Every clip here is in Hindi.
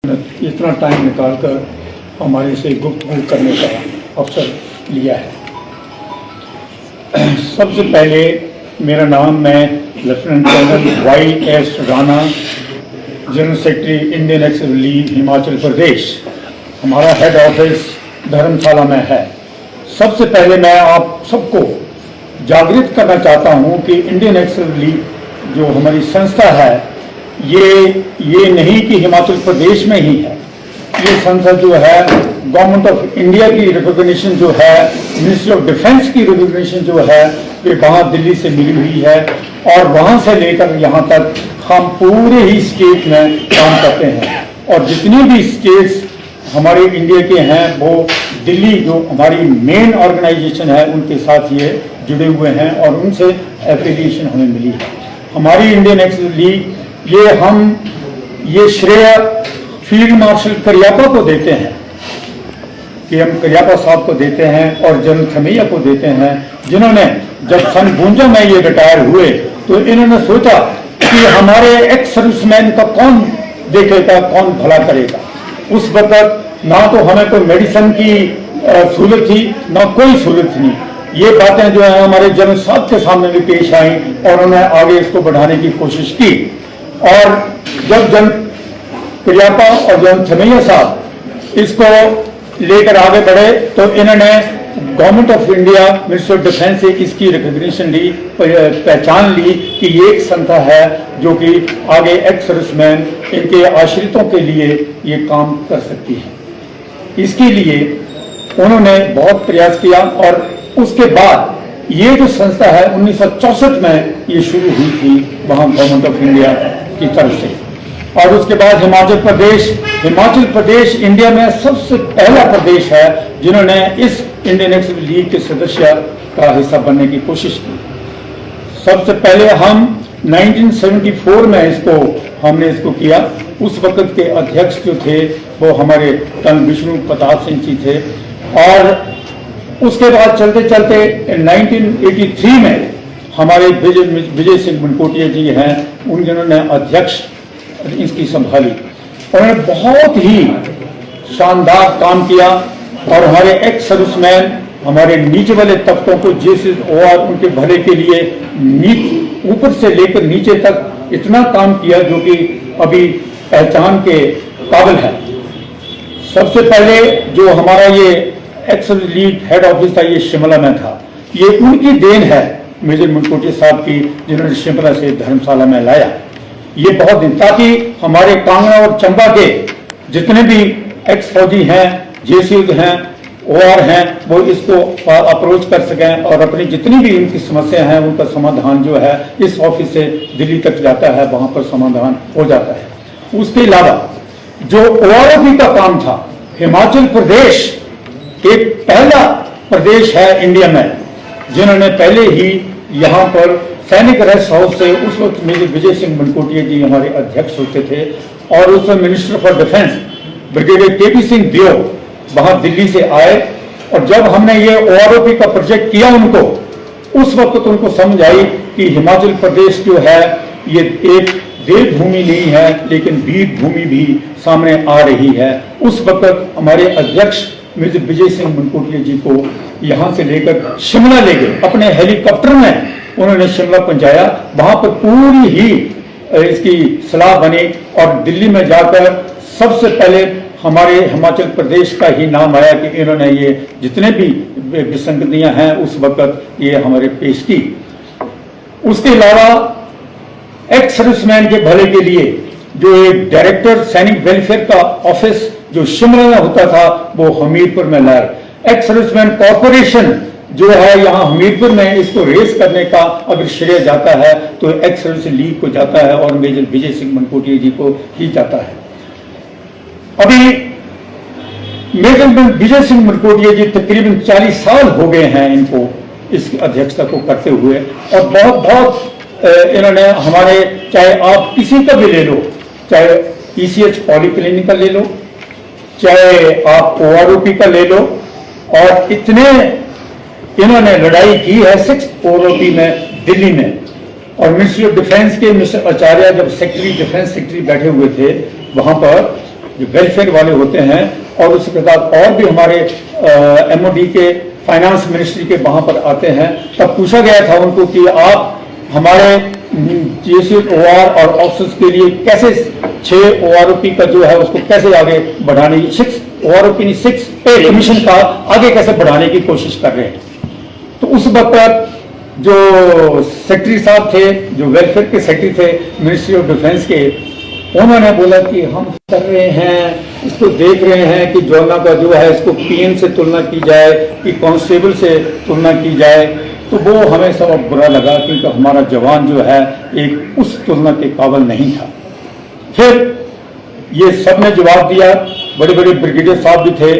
इतना टाइम निकालकर हमारे से गुफ्तगू करने का अवसर लिया है। सबसे पहले मेरा नाम, मैं lieutenant general YS Rana, general secretary Indian ex league Himachal Pradesh, हमारा हेड ऑफिस धर्मशाला में है। सबसे पहले मैं आप सबको जागृत करना चाहता हूं कि इंडियन एक्स लीग जो हमारी संस्था है, ये नहीं कि हिमाचल प्रदेश में ही है। ये संस्था जो है गवर्नमेंट ऑफ इंडिया की रिकॉग्निशन जो है, मिनिस्ट्री ऑफ डिफेंस की रिकॉग्निशन जो है, वे वहाँ दिल्ली से मिली हुई है और वहाँ से लेकर यहाँ तक हम पूरे ही स्टेट में काम करते हैं। और जितनी भी स्टेट्स हमारे इंडिया के हैं वो दिल्ली जो हमारी मेन ऑर्गेनाइजेशन है उनके साथ ये जुड़े हुए हैं और उनसे एफिलिएशन हमें मिली है। हमारी इंडियन एक्स लीग ये श्रेय फील्ड मार्शल करियापा को देते हैं, PM करियापा साहब को देते हैं और जनरल थमैया को देते हैं, जिन्होंने जब सन 52 में ये रिटायर हुए तो इन्होंने सोचा कि हमारे एक्स सर्विसमैन का कौन देखेगा, कौन भला करेगा। उस वक्त ना तो हमें कोई मेडिसिन की सहूलत थी, ना कोई सहूलत नहीं। ये बातें जो है हमारे जनरल साहब के सामने भी पेश आई और उन्होंने आगे इसको बढ़ाने की कोशिश की। और जब जनरल करियापा और जनरल थमैया साहब इसको लेकर आगे बढ़े तो इन्होंने government of India, ministry of defence से इसकी रिकॉग्निशन ली, पहचान ली कि ये एक संस्था है जो कि आगे एक्स सर्विसमैन, इनके आश्रितों के लिए ये काम कर सकती है। इसके लिए उन्होंने बहुत प्रयास किया और उसके बाद ये जो संस्था है 1964 में ये शुरू हुई थी वहाँ गवर्नमेंट ऑफ इंडिया की तरफ से। और उसके बाद हिमाचल प्रदेश इंडिया में सबसे पहला प्रदेश है जिन्होंने इस इंडियन एक्स लीग के सदस्य का हिस्सा बनने की कोशिश की। सबसे पहले हम 1974 में हमने इसको किया। उस वक्त के अध्यक्ष जो थे वो हमारे कर्नल विष्णु प्रताप सिंह जी थे। और उसके बाद चलते चलते 1983 में हमारे विजय सिंह मनकोटिया जी हैं, उन जिन्होंने अध्यक्ष इसकी संभाली। उन्होंने बहुत ही शानदार काम किया और हमारे एक्स सर्विसमैन, हमारे नीचे वाले तबकों को और उनके भले के लिए ऊपर से लेकर नीचे तक इतना काम किया जो कि अभी पहचान के काबिल है। सबसे पहले जो हमारा ये एक्स लीग हेड ऑफिस था ये शिमला में था। ये उनकी देन है मेजर मनकोटिया साहब की, जिन्होंने शिमला से धर्मशाला में लाया ये बहुत दिन, ताकि हमारे कांगड़ा और चंबा के जितने भी एक्स फौजी हैं, JCOs हैं, OR हैं, वो इसको अप्रोच कर सकें और अपनी जितनी भी उनकी समस्या हैं उनका समाधान जो है इस ऑफिस से दिल्ली तक जाता है, वहां पर समाधान हो जाता है। उसके अलावा जो OROP का काम था, हिमाचल प्रदेश एक पहला प्रदेश है इंडिया में जिन्होंने पहले ही यहाँ पर सैनिक रेस्ट हाउस से, उस वक्त मेजर विजय सिंह मनकोटिया जी हमारे अध्यक्ष होते थे और उसमें minister for defence brigadier KP Singh दियो वहां दिल्ली से आए। और जब हमने ये OROP का प्रोजेक्ट किया उनको, उस वक्त उनको समझ आई कि हिमाचल प्रदेश जो है ये एक देवभूमि नहीं है लेकिन वीर भूमि भी सामने आ रही है। उस वक्त हमारे अध्यक्ष मेजर विजय सिंह मनकोटिया जी को यहाँ से लेकर शिमला ले गए, अपने हेलीकॉप्टर में उन्होंने शिमला पहुंचाया। वहां पर पूरी ही इसकी सलाह बनी और दिल्ली में जाकर सबसे पहले हमारे हिमाचल प्रदेश का ही नाम आया कि इन्होंने ये जितने भी विसंगतियां हैं उस वक्त ये हमारे पेश की। उसके अलावा एक्स सर्विसमैन के भले के लिए जो एक डायरेक्टर सैनिक वेलफेयर का ऑफिस जो शिमला में होता था वो हमीरपुर में लाया। एक्स सर्विसमैन कॉर्पोरेशन जो है यहाँ हमीरपुर में, इसको रेस करने का अगर श्रेय जाता है तो एक्स सर्विस लीग को जाता है और मेजर विजय सिंह मनकोटिया जी को ही जाता है। अभी मेजर विजय सिंह मनकोटिया जी तकरीबन 40 साल हो गए हैं इनको इस अध्यक्षता को करते हुए और बहुत इन्होंने हमारे, चाहे आप किसी का भी ले लो, चाहे ECH पॉलीक्लिनिक का ले लो, चाहे आप OROP का ले लो, और इतने इन्होंने लड़ाई की है 6th OROP में दिल्ली में। और मिनिस्ट्री ऑफ डिफेंस के मिस्टर आचार्य जब सेक्रेटरी डिफेंस सेक्रेटरी बैठे हुए थे वहां पर, जो वेलफेयर वाले होते हैं और उसके बाद और भी हमारे MOD के फाइनेंस मिनिस्ट्री के वहां पर आते हैं, तब पूछा गया था उनको कि आप हमारे GSOR और ऑफिस के लिए कैसे 6 OROP का जो है उसको कैसे आगे बढ़ाने, 6 OROP नहीं 6 पे कमीशन का आगे कैसे बढ़ाने की कोशिश कर रहे हैं। तो उस वक्त जो सेक्रेटरी साहब थे, जो वेलफेयर के सेक्रेटरी थे मिनिस्ट्री ऑफ डिफेंस के, उन्होंने बोला कि हम कर रहे हैं, इसको देख रहे हैं कि जोना का जो है इसको PM से तुलना की जाए कि कांस्टेबल से तुलना की जाए। तो वो हमें सब बुरा लगा क्योंकि हमारा जवान जो है एक उस तुलना के काबिल नहीं था। फिर ये सब ने जवाब दिया, बड़े बड़े ब्रिगेडियर साहब भी थे,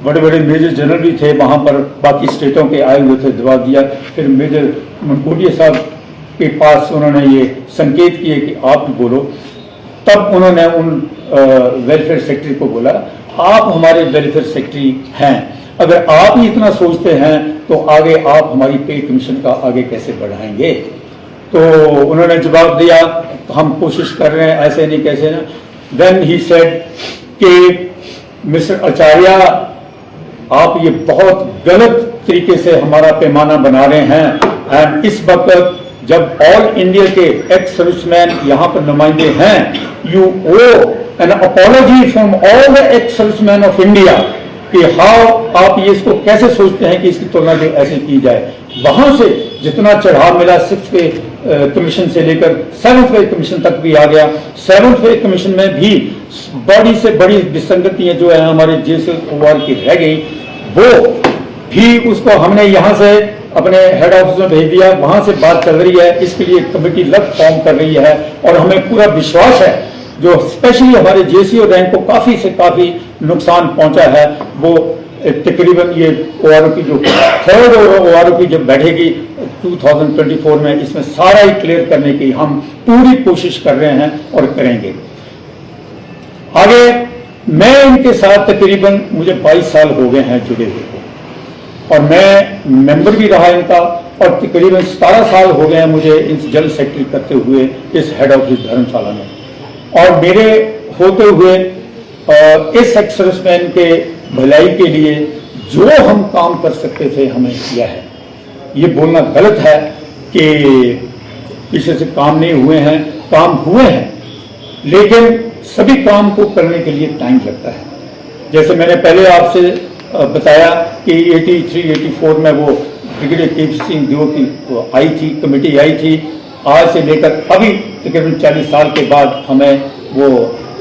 बड़े बड़े मेजर जनरल भी थे वहाँ पर, बाकी स्टेटों के आए हुए थे, जवाब दिया। फिर मेजर मनकोटिया साहब के पास उन्होंने ये संकेत किए कि आप बोलो। तब उन्होंने उन वेलफेयर सेक्रेटरी को बोला, आप हमारे वेलफेयर सेक्रेटरी हैं, अगर आप ही इतना सोचते हैं तो आगे आप हमारी पे कमीशन का आगे कैसे बढ़ाएंगे। तो उन्होंने जवाब दिया, हम कोशिश कर रहे हैं, ऐसे नहीं कैसे ना। देन ही सेड कि मिस्टर आचार्य, आप ये बहुत गलत तरीके से हमारा पैमाना बना रहे हैं। एंड इस वक्त जब ऑल इंडिया के एक्स सर्विसमैन यहाँ पर नुमाइंदे हैं, you owe an apology from all the ex serviceman of India कि हाउ आप ये इसको कैसे सोचते हैं कि इसकी तुलना जो ऐसे की जाए। वहां से जितना चढ़ाव मिला 6th पे कमीशन से लेकर 7th पे कमीशन तक भी आ गया। 7th पे कमीशन में भी बड़ी से बड़ी विसंगतियां जो है हमारे GSOR की रह गई, वो भी उसको हमने यहाँ से अपने हेड ऑफिस में भेज दिया। वहां से बात चल रही है, इसके लिए कमेटी अलग फॉर्म कर रही है और हमें पूरा विश्वास है जो स्पेशली हमारे GSO रैंक को काफी से काफी नुकसान पहुंचा है। वो तकरीबन ये OROP जो 3rd OROP जब बैठेगी 2024 में, इसमें सारा ही क्लियर करने की हम पूरी कोशिश कर रहे हैं और करेंगे। आगे मैं इनके साथ तकरीबन मुझे 22 साल हो गए हैं जुड़े हुए और मैं मेंबर भी रहा इनका, और तकरीबन 17 साल हो गए हैं मुझे इन जनरल सेक्रेटरी करते हुए इस हेड ऑफिस धर्मशाला में। और मेरे होते हुए इस एक्स सर्विसमैन के भलाई के लिए जो हम काम कर सकते थे हमें किया है। ये बोलना गलत है कि पीछे से काम नहीं हुए हैं, काम हुए हैं, लेकिन सभी काम को करने के लिए टाइम लगता है। जैसे मैंने पहले आपसे बताया कि 83-84 में वो ब्रिगेडियर KP सिंह देव की आई थी, कमेटी आई थी। आज से लेकर अभी तकरीबन 40 साल के बाद हमें वो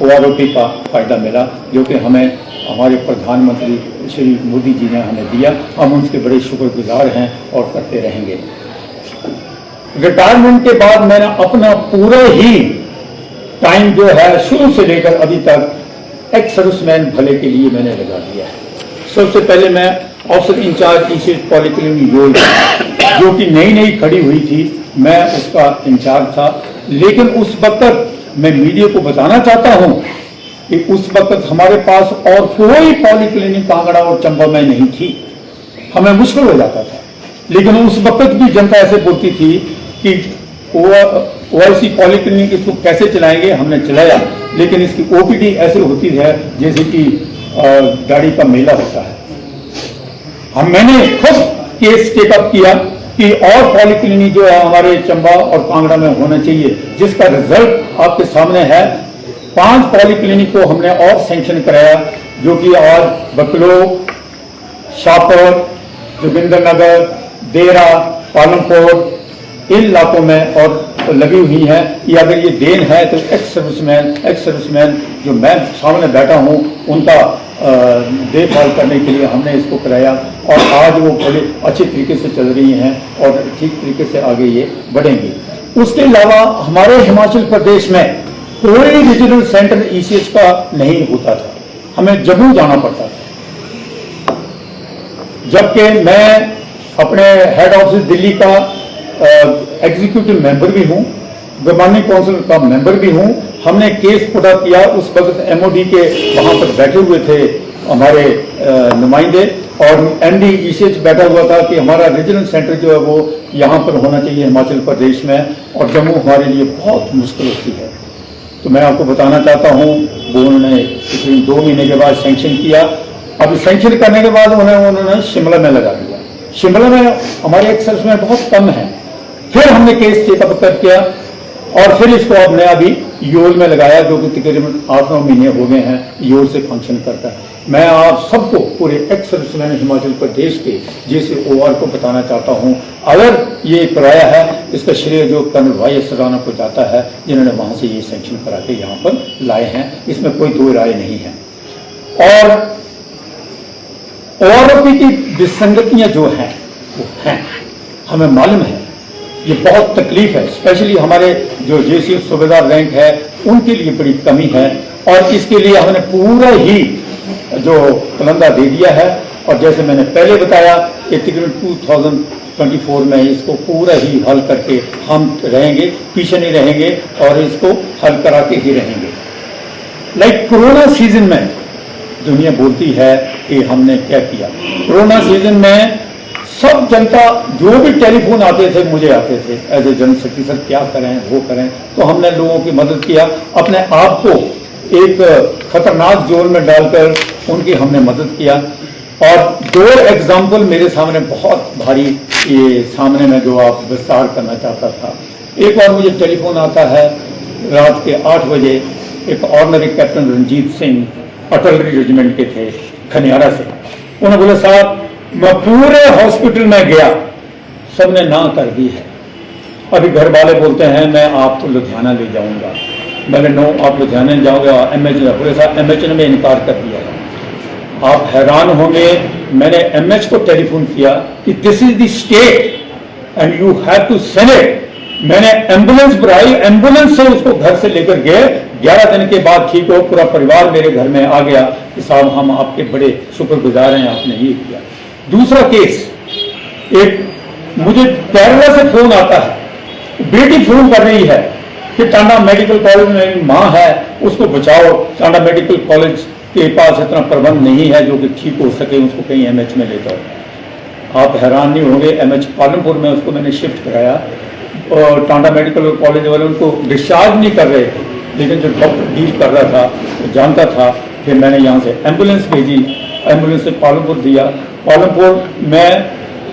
OROP का फायदा मिला, जो कि हमें हमारे प्रधानमंत्री श्री मोदी जी ने हमें दिया। हम उनके बड़े शुक्रगुजार हैं और करते रहेंगे। रिटायरमेंट के बाद मैंने अपना पूरा ही टाइम जो है शुरू से लेकर अभी तक एक्स सर्विसमैन भले के लिए मैंने लगा दिया है। सबसे पहले मैं officer incharge ECH polyclinic road जो कि नई खड़ी हुई थी, मैं उसका इंचार्ज था। लेकिन उस वक्त मैं मीडिया को बताना चाहता हूं कि उस वक्त हमारे पास और कोई पॉलिक्लिनिक कांगड़ा और चंबा में नहीं थी, हमें मुश्किल हो जाता था। लेकिन उस वक्त भी जनता ऐसे बोलती थी कि OIC पॉलिक्लिनिक इसको कैसे चलाएंगे। हमने चलाया, लेकिन इसकी OPD ऐसे होती है जैसे कि गाड़ी का मेला होता है। मैंने खुद केस टेकअप किया कि और पॉलिक्लिनिक जो है हमारे चंबा और कांगड़ा में होना चाहिए, जिसका रिजल्ट आपके सामने है। 5 पॉलिक्लिनिक को हमने और सैंक्शन कराया, जो कि आज बकलो, शाहपुर, जोगिंदर नगर, देरा, पालमपुर इन इलाकों में और लगी हुई हैं। ये अगर ये देन है तो एक्स सर्विसमैन जो मैं सामने बैठा हूँ उनका देखभाल करने के लिए हमने इसको कराया, और आज वो बड़े अच्छे तरीके से चल रही हैं और ठीक तरीके से आगे ये बढ़ेंगी। उसके अलावा हमारे हिमाचल प्रदेश में कोई रीजनल सेंटर ECH का नहीं होता था, हमें जम्मू जाना पड़ता था। जबकि मैं अपने हेड ऑफिस दिल्ली का एग्जीक्यूटिव मेंबर भी हूँ, गवर्निंग काउंसिल का मेंबर भी हूँ। हमने केस पुट अप किया, उस वक्त MOD के वहाँ पर बैठे हुए थे हमारे नुमाइंदे, और MD ECH बैठा हुआ था कि हमारा रीजनल सेंटर जो है वो यहाँ पर होना चाहिए हिमाचल प्रदेश में, और जम्मू हमारे लिए बहुत मुश्किल होती है। तो मैं आपको बताना चाहता हूँ वो उन्होंने 2 महीने के बाद सैंक्शन किया। अभी सैंक्शन करने के बाद उन्होंने शिमला में लगा दिया। शिमला में हमारे एक्सेस में बहुत कम है। फिर हमने केस टेकअप कर किया और फिर इसको हमने अभी योल में लगाया, जो कि तकरीबन 8-9 महीने हो गए हैं योल से फंक्शन करता है। मैं आप सबको पूरे एक्स सर्विसमैन हिमाचल प्रदेश के JCOR को बताना चाहता हूं, अगर ये कराया है इसका श्रेय जो कर्नल YS राणा को जाता है, जिन्होंने वहां से ये सैंक्शन करा के यहाँ पर लाए हैं। इसमें कोई दो राय नहीं है। और की विसंगतियां जो हैं वो हैं, हमें मालूम है। ये बहुत तकलीफ है, स्पेशली हमारे जो JC सूबेदार रैंक है उनके लिए बड़ी कमी है, और इसके लिए हमने पूरा ही जो कलंदा दे दिया है। और जैसे मैंने पहले बताया कि तकरीबन 2024 में इसको पूरा ही हल करके हम रहेंगे, पीछे नहीं रहेंगे और इसको हल करा के ही रहेंगे। लाइक कोरोना सीजन में दुनिया बोलती है कि हमने क्या किया। कोरोना सीजन में सब जनता जो भी टेलीफोन आते थे मुझे आते थे as a general secretary, sir क्या करें वो करें, तो हमने लोगों की मदद किया। अपने आप को एक खतरनाक जोन में डालकर उनकी हमने मदद किया। और 2 एग्जाम्पल मेरे सामने बहुत भारी ये सामने में जो आप विस्तार करना चाहता था। एक बार मुझे टेलीफोन आता है रात के 8 बजे, एक ordinary captain Ranjit Singh artillery regiment के थे खनियारा से। उन्होंने बोला साहब मैं पूरे हॉस्पिटल में गया, सबने ना कर दी है, अभी घर वाले बोलते हैं मैं आपको लुधियाना ले जाऊंगा। मैंने नो आप लुधियाना जाओगे, MH पूरे साहब MH ने इनकार कर दिया है। आप हैरान होंगे, मैंने MH को टेलीफोन किया कि this is the state and you have to send it. मैंने एम्बुलेंस बुलाई, एम्बुलेंस से उसको घर से लेकर गए। 11 दिन के बाद ठीक हो, पूरा परिवार मेरे घर में आ गया कि साहब हम आपके बड़े शुक्रगुजार हैं, आपने ये किया। दूसरा केस, एक मुझे केरला से फोन आता है, बेटी फोन कर रही है कि टांडा मेडिकल कॉलेज में मां है, उसको बचाओ, टांडा मेडिकल कॉलेज के पास इतना प्रबंध नहीं है जो कि ठीक हो सके, उसको कहीं MH में ले जाओ। आप हैरान नहीं होंगे, MH पालमपुर में उसको मैंने शिफ्ट कराया और टांडा मेडिकल कॉलेज वाले उनको डिस्चार्ज नहीं कर रहे थे, लेकिन जो डॉक्टर डील कर रहा था वो जानता था। फिर मैंने यहाँ से एम्बुलेंस भेजी, एम्बुलेंस से पालमपुर दिया। पालमपुर में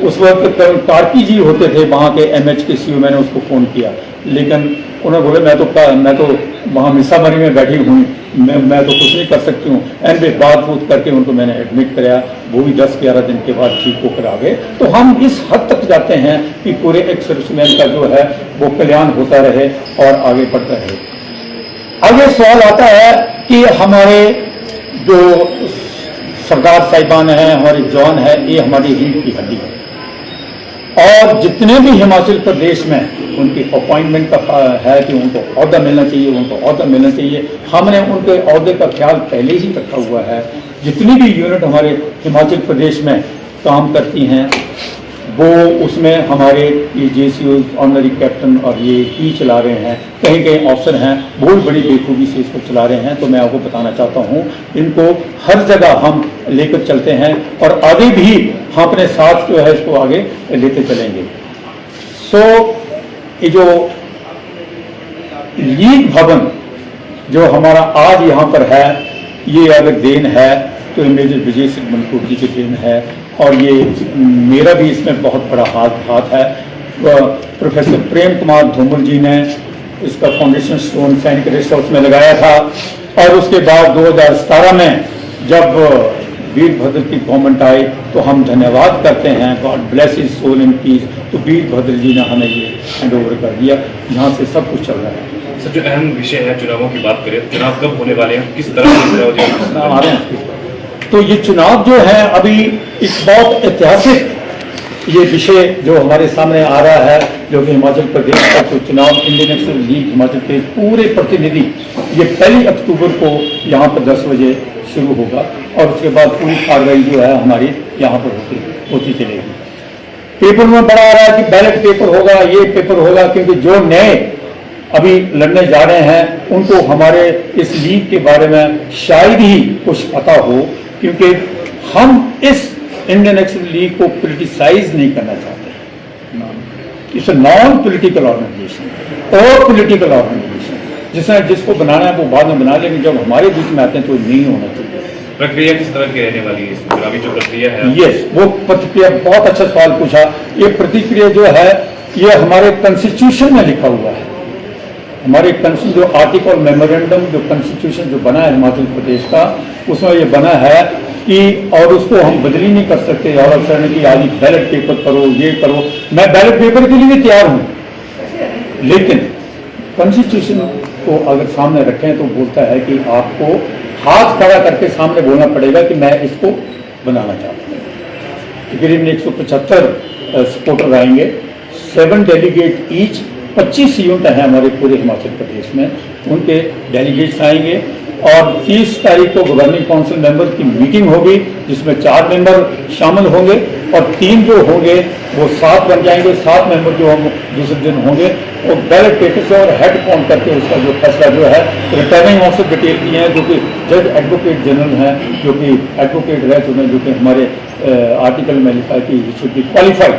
उस वक्त कार्की जी होते थे वहाँ के MH के CO, मैंने उसको फ़ोन किया, लेकिन उन्होंने बोले मैं तो वहाँ मिसामरी में बैठी हूँ, मैं तो कुछ नहीं कर सकती हूँ। एंड वे बात बूत करके उनको मैंने एडमिट कराया, वो भी 10-11 दिन के बाद ठीक होकर आ गए। तो हम इस हद तक जाते हैं कि पूरे एक सर्विसमैन का जो है वो कल्याण होता रहे और आगे बढ़ता रहे। आगे सवाल आता है कि हमारे जो सरदार साहिबान हैं, हमारे जवान है, ये हमारी रीढ़ की हड्डी है, और जितने भी हिमाचल प्रदेश में उनकी अपॉइंटमेंट का है कि उनको ओहदा मिलना चाहिए, उनको ओहदा मिलना चाहिए। हमने उनके ओहदे का ख्याल पहले ही रखा हुआ है। जितनी भी यूनिट हमारे हिमाचल प्रदेश में काम करती हैं वो उसमें हमारे ये JCO ऑनरी कैप्टन और ये ही चला रहे हैं। कहीं कहीं अफसर हैं बहुत बड़ी बेखूबी से इसको चला रहे हैं। तो मैं आपको बताना चाहता हूँ, इनको हर जगह हम लेकर चलते हैं और आगे भी हम अपने साथ जो है इसको आगे लेते चलेंगे। सो ये जो लीग भवन जो हमारा आज यहाँ पर है, ये अगर देन है तो मेजर विजय सिंह मनकोट जी की देन है, और ये मेरा भी इसमें बहुत बड़ा हाथ है। प्रोफेसर प्रेम कुमार धूमल जी ने इसका फाउंडेशन स्टोन सैनिक रेस्ट हाउस में लगाया था, और उसके बाद 2017 में जब वीरभद्र की गवर्नमेंट आई तो हम धन्यवाद करते हैं, God bless his soul in peace. तो वीरभद्र जी ने हमें ये हैंड ओवर कर दिया, यहाँ से सब कुछ चल रहा है। सर, जो अहम विषय है चुनावों की बात करें, चुनाव कब होने वाले हैं, किस तरह से आ रहे हैं? तो ये चुनाव जो है अभी एक बहुत ऐतिहासिक ये विषय जो हमारे सामने आ रहा है, जो कि हिमाचल प्रदेश का तो चुनाव इंडियन नेशनल लीग हिमाचल प्रदेश पूरे प्रतिनिधि ये 1 अक्टूबर को यहाँ पर 10 बजे शुरू होगा, और उसके बाद पूरी कार्रवाई जो है हमारी यहाँ पर होती चलेगी। पेपर में बड़ा आ रहा है कि बैलेट पेपर होगा, ये पेपर होगा, क्योंकि जो नए अभी लड़ने जा रहे हैं उनको हमारे इस लीग के बारे में शायद ही कुछ पता हो, क्योंकि हम इस इंडियन नेशनल लीग को पॉलिटिसाइज नहीं करना चाहते। It's a non political organisation और पॉलिटिकल ऑर्गेनाइजेशन। जिसने जिसको बनाना है वो बाद में बना लेकिन जब हमारे बीच में आते हैं तो नहीं होना चाहिए। प्रक्रिया किस तरह की रहने वाली है इस चुनावी जो प्रक्रिया है? यस, वो प्रतिक्रिया बहुत अच्छा सवाल पूछा। ये प्रतिक्रिया जो है ये हमारे कॉन्स्टिट्यूशन में लिखा हुआ है। हमारे जो आर्टिकल मेमोरेंडम जो कॉन्स्टिट्यूशन जो बना है हिमाचल प्रदेश का, उसमें ये बना है कि और उसको हम बदली नहीं कर सकते। और अफसर ने कि आज बैलेट पेपर करो, ये करो। मैं बैलेट पेपर के लिए तैयार हूँ, लेकिन कॉन्स्टिट्यूशन को अगर सामने रखें तो बोलता है कि आपको हाथ खड़ा करके सामने बोलना पड़ेगा कि मैं इसको बनाना चाहता हूँ। तकरीबन 175 सपोर्टर आएंगे, 7 डेलीगेट ईच, 25 यूनिट हैं हमारे पूरे हिमाचल प्रदेश में, उनके डेलीगेट्स आएंगे। और 30 तारीख को गवर्निंग काउंसिल मेंबर की मीटिंग होगी जिसमें 4 मेंबर शामिल होंगे और 3 जो होंगे वो 7 बन जाएंगे। 7 मेंबर जो हम दूसरे दिन होंगे और बैलेट पेपर से और हेड काउंट करके उसका जो फैसला जो है रिटर्निंग ऑफिसर डिटेल किए हैं जो कि जज एडवोकेट जनरल हैं, जो कि एडवोकेट रह चुके हैं, जो कि हमारे आर्टिकल में लिखा है कि should be qualified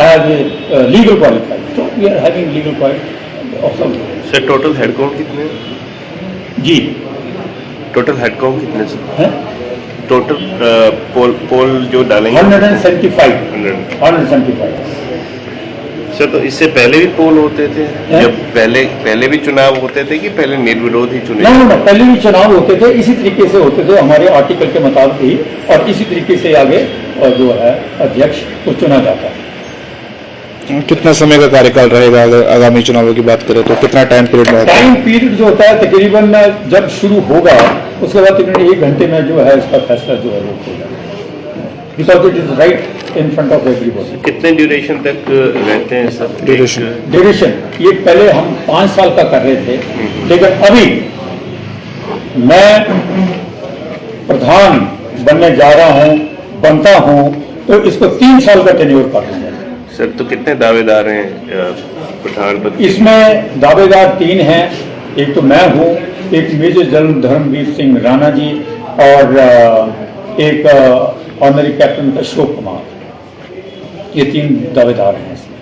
as a legal qualified. तो we are having legal qualified. Sir total head count कितने? जी, टोटल हेड काउंट कितने से? हैं टोटल पोल जो डालेंगे 175। सर तो इससे पहले भी पोल होते थे? हैं? जब पहले भी चुनाव होते थे कि पहले निर्विरोध ही चुने? नहीं, पहले भी चुनाव होते थे, इसी तरीके से होते थे हमारे आर्टिकल के मुताबिक ही, और इसी तरीके से आगे जो है अध्यक्ष को चुना जाता है। कितना समय का कार्यकाल रहेगा अगर आगामी चुनावों की बात करें तो कितना टाइम पीरियड रहेगा? टाइम पीरियड जो होता है तकरीबन जब शुरू होगा उसके बाद तकरीबन 1 घंटे में जो है इसका फैसला जो है वो होगा, because it is right in front of everybody. कितने ड्यूरेशन तक रहते हैं सर? ड्यूरेशन ये पहले हम 5 साल का कर रहे थे, लेकिन अभी मैं प्रधान बनने जा रहा हूं, बनता हूं, तो इसको 3 साल का टेन्योर कर लूंगा। सर तो कितने दावेदार हैं प्रधान पद के? इसमें दावेदार 3 हैं। एक तो मैं हूं, एक मेजर जनरल धर्मवीर सिंह राणा जी और एक ऑनरी कैप्टन अशोक कुमार। ये 3 दावेदार हैं इसमें।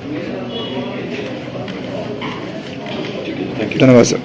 धन्यवाद सर।